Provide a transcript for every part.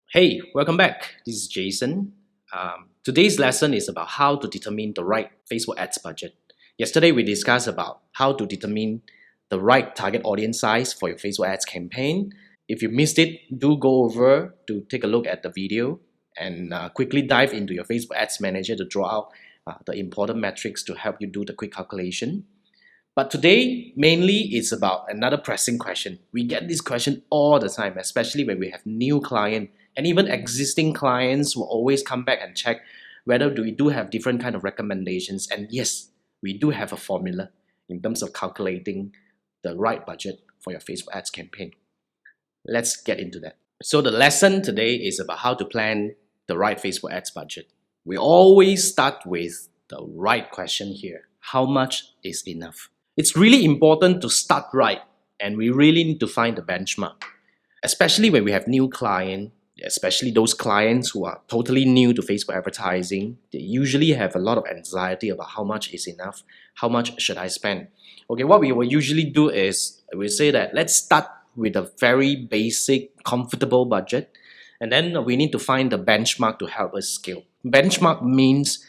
Hey, welcome back. This is Jason. Today's lesson is about how to determine the right Facebook ads budget. Yesterday, we discussed about how to determine the right target audience size for your Facebook ads campaign. If you missed it, do go over to take a look at the video and quickly dive into your Facebook Ads Manager to draw out the important metrics to help you do the quick calculation. But today, mainly, it's about another pressing question. We get this question all the time, especially when we have new client and even existing clients will always come back and check whether we do have different kind of recommendations. And yes, we do have a formula in terms of calculating the right budget for your Facebook ads campaign. Let's get into that. So the lesson today is about how to plan the right Facebook ads budget. We always start with the right question here. How much is enough? It's really important to start right, and we really need to find the benchmark, especially when we have new client, especially those clients who are totally new to Facebook advertising. They usually have a lot of anxiety about how much is enough, how much should I spend. Okay, what we will usually do is we say that let's start with a very basic, comfortable budget, and then we need to find the benchmark to help us scale. Benchmark means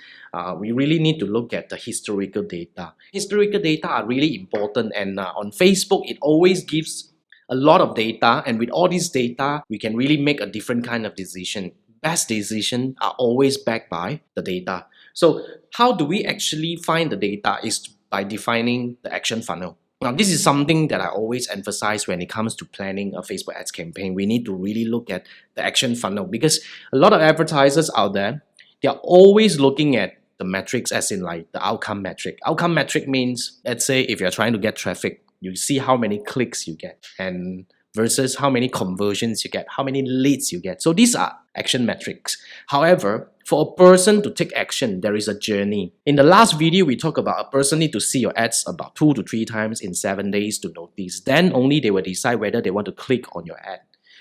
we really need to look at the historical data. Historical data are really important, and on Facebook, it always gives a lot of data, and with all this data, we can really make a different kind of decision. Best decisions are always backed by the data. So how do we actually find the data is by defining the action funnel. Now, this is something that I always emphasize when it comes to planning a Facebook ads campaign. We need to really look at the action funnel because a lot of advertisers out there, they are always looking at the metrics as in like the outcome metric. Outcome metric means, let's say if you're trying to get traffic, you see how many clicks you get and versus how many conversions you get, how many leads you get. So these are action metrics. However, for a person to take action, there is a journey. In the last video, we talked about a person need to see your ads about 2 to 3 times in 7 days to notice. Then only they will decide whether they want to click on your ad.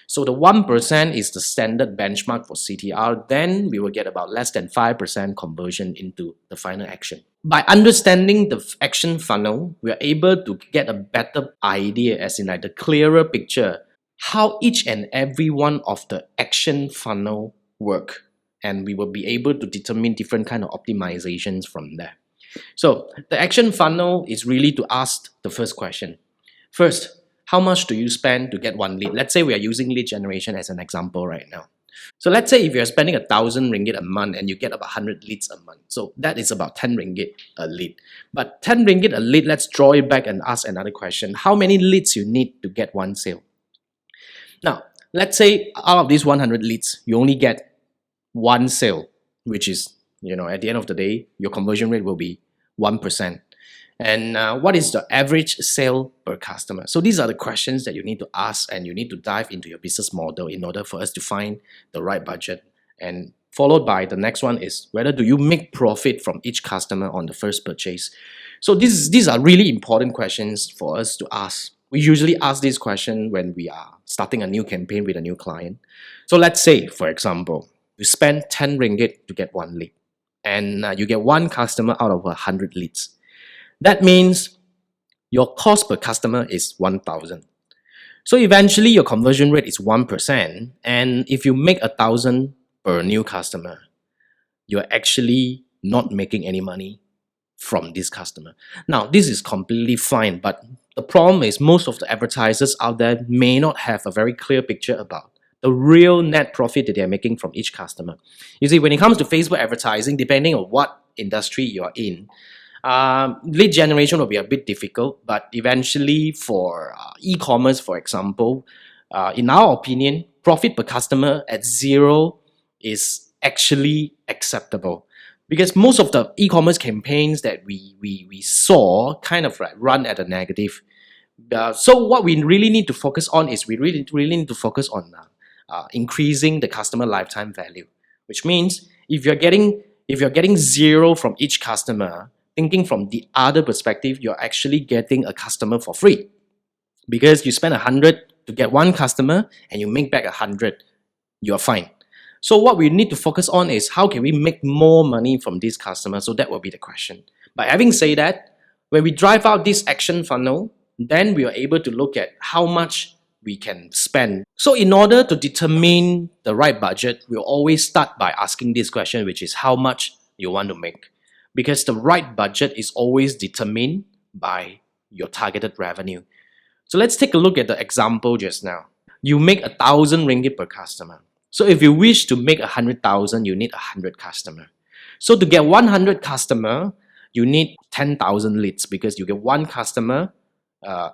So the 1% is the standard benchmark for CTR. Then we will get about less than 5% conversion into the final action. By understanding the action funnel, we are able to get a better idea, as in like the clearer picture, how each and every one of the action funnel work. And we will be able to determine different kind of optimizations from there. So the action funnel is really to ask the first question. First, how much do you spend to get one lead? Let's say we are using lead generation as an example right now. So let's say if you're spending 1,000 ringgit a month and you get about 100 leads a month. So that is about 10 ringgit a lead. But 10 ringgit a lead, let's draw it back and ask another question. How many leads you need to get one sale? Now, let's say out of these 100 leads, you only get one sale, which is, at the end of the day, your conversion rate will be 1%. And what is the average sale per customer? So these are the questions that you need to ask, and you need to dive into your business model in order for us to find the right budget. And followed by the next one is whether do you make profit from each customer on the first purchase. So these are really important questions for us to ask. We usually ask this question when we are starting a new campaign with a new client. So let's say, for example, you spend 10 ringgit to get one lead, and you get one customer out of 100 leads. That means your cost per customer is 1,000. So eventually your conversion rate is 1%. And if you make 1,000 per new customer, you're actually not making any money from this customer. Now, this is completely fine, but the problem is most of the advertisers out there may not have a very clear picture about the real net profit that they're making from each customer. You see, when it comes to Facebook advertising, depending on what industry you're in, lead generation will be a bit difficult, but eventually for e-commerce, for example, in our opinion, profit per customer at 0 is actually acceptable. Because most of the e-commerce campaigns that we saw kind of run at a negative. So what we really need to focus on is we really need to focus on increasing the customer lifetime value, which means if you're getting 0 from each customer, thinking from the other perspective, you're actually getting a customer for free. Because you spend 100 to get one customer and you make back 100, you're fine. So what we need to focus on is how can we make more money from this customer? So that will be the question. But having said that, when we drive out this action funnel, then we are able to look at how much we can spend. So in order to determine the right budget, we'll always start by asking this question, which is how much you want to make. Because the right budget is always determined by your targeted revenue. So let's take a look at the example just now. You make 1,000 ringgit per customer. So if you wish to make 100,000, you need 100 customer. So to get 100 customer, you need 10,000 leads because you get one customer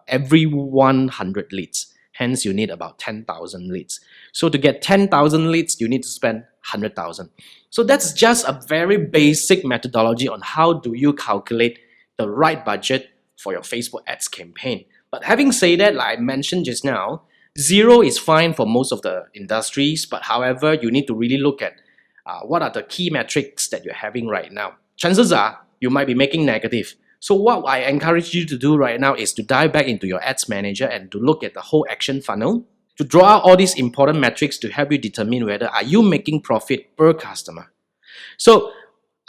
every 100 leads. Hence, you need about 10,000 leads. So to get 10,000 leads, you need to spend 100,000. So that's just a very basic methodology on how do you calculate the right budget for your Facebook ads campaign. But having said that, like I mentioned just now, zero is fine for most of the industries, but however, you need to really look at what are the key metrics that you're having right now. Chances are you might be making negative. So what I encourage you to do right now is to dive back into your ads manager and to look at the whole action funnel, to draw out all these important metrics to help you determine whether are you making profit per customer. So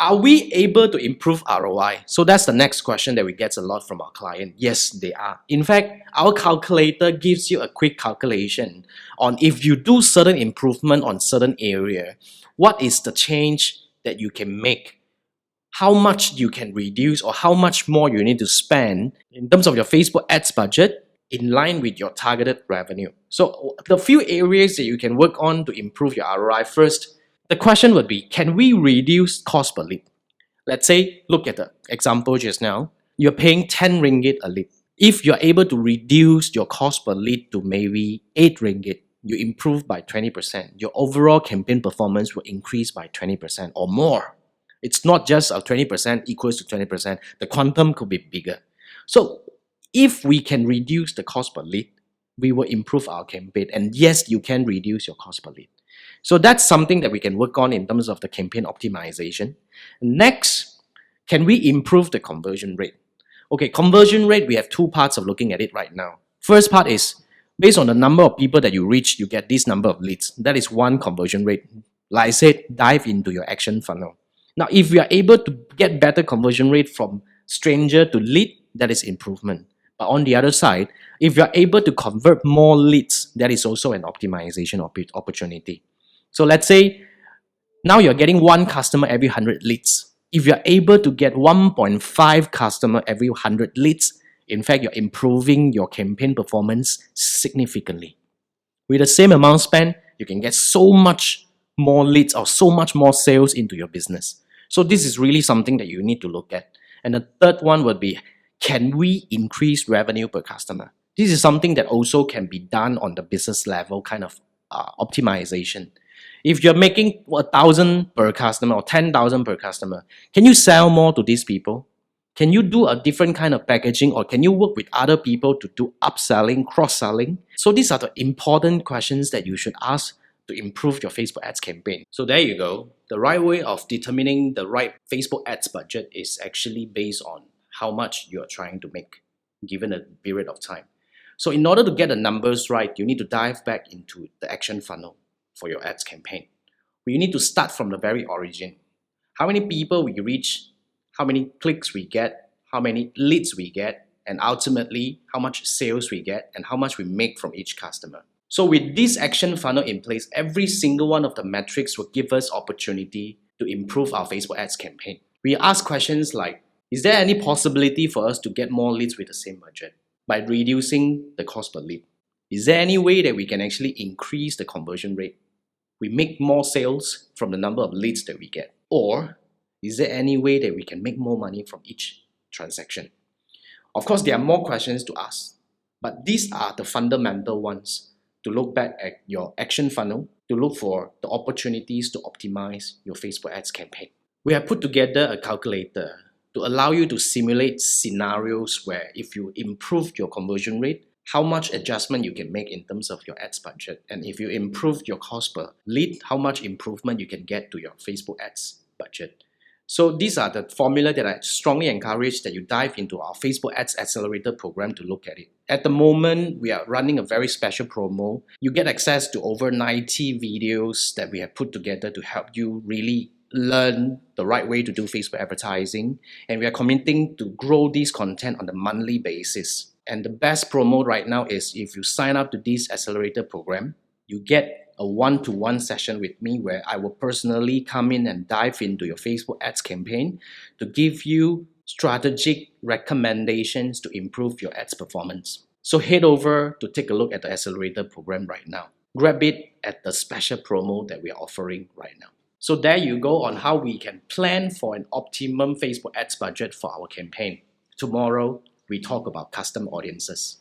are we able to improve ROI? So that's the next question that we get a lot from our client. Yes, they are. In fact, our calculator gives you a quick calculation on if you do certain improvement on certain area, what is the change that you can make, how much you can reduce or how much more you need to spend in terms of your Facebook ads budget in line with your targeted revenue. So the few areas that you can work on to improve your ROI. First, the question would be, can we reduce cost per lead? Let's say, look at the example just now. You're paying 10 ringgit a lead. If you're able to reduce your cost per lead to maybe 8 ringgit, you improve by 20%. Your overall campaign performance will increase by 20% or more. It's not just a 20% equals to 20%. The quantum could be bigger. So if we can reduce the cost per lead, we will improve our campaign. And yes, you can reduce your cost per lead. So that's something that we can work on in terms of the campaign optimization. Next, can we improve the conversion rate? Okay, conversion rate, we have two parts of looking at it right now. First part is, based on the number of people that you reach, you get this number of leads. That is one conversion rate. Like I said, dive into your action funnel. Now, if we are able to get better conversion rate from stranger to lead, that is improvement. But on the other side, if you are able to convert more leads, that is also an optimization opportunity. So let's say now you're getting one customer every 100 leads. If you're able to get 1.5 customer every 100 leads, in fact, you're improving your campaign performance significantly. With the same amount spent, you can get so much more leads or so much more sales into your business. So this is really something that you need to look at. And the third one would be, can we increase revenue per customer? This is something that also can be done on the business level kind of optimization. If you're making 1,000 per customer or 10,000 per customer, can you sell more to these people? Can you do a different kind of packaging, or can you work with other people to do upselling, cross-selling? So these are the important questions that you should ask to improve your Facebook ads campaign. So there you go. The right way of determining the right Facebook ads budget is actually based on how much you're trying to make given a period of time. So in order to get the numbers right, you need to dive back into the action funnel for your ads campaign. You need to start from the very origin. How many people we reach, how many clicks we get, how many leads we get, and ultimately how much sales we get and how much we make from each customer. So with this action funnel in place, every single one of the metrics will give us opportunity to improve our Facebook ads campaign. We ask questions like, is there any possibility for us to get more leads with the same budget by reducing the cost per lead? Is there any way that we can actually increase the conversion rate? We make more sales from the number of leads that we get. Or is there any way that we can make more money from each transaction? Of course, there are more questions to ask, but these are the fundamental ones to look back at your action funnel, to look for the opportunities to optimize your Facebook ads campaign. We have put together a calculator to allow you to simulate scenarios where if you improve your conversion rate, how much adjustment you can make in terms of your ads budget. And if you improve your cost per lead, how much improvement you can get to your Facebook ads budget. So these are the formula that I strongly encourage that you dive into our Facebook Ads Accelerator program to look at it. At the moment, we are running a very special promo. You get access to over 90 videos that we have put together to help you really learn the right way to do Facebook advertising. And we are committing to grow this content on a monthly basis. And the best promo right now is if you sign up to this accelerator program, you get a one-to-one session with me where I will personally come in and dive into your Facebook ads campaign to give you strategic recommendations to improve your ads performance. So head over to take a look at the accelerator program right now. Grab it at the special promo that we are offering right now. So there you go on how we can plan for an optimum Facebook ads budget for our campaign. Tomorrow, we talk about custom audiences.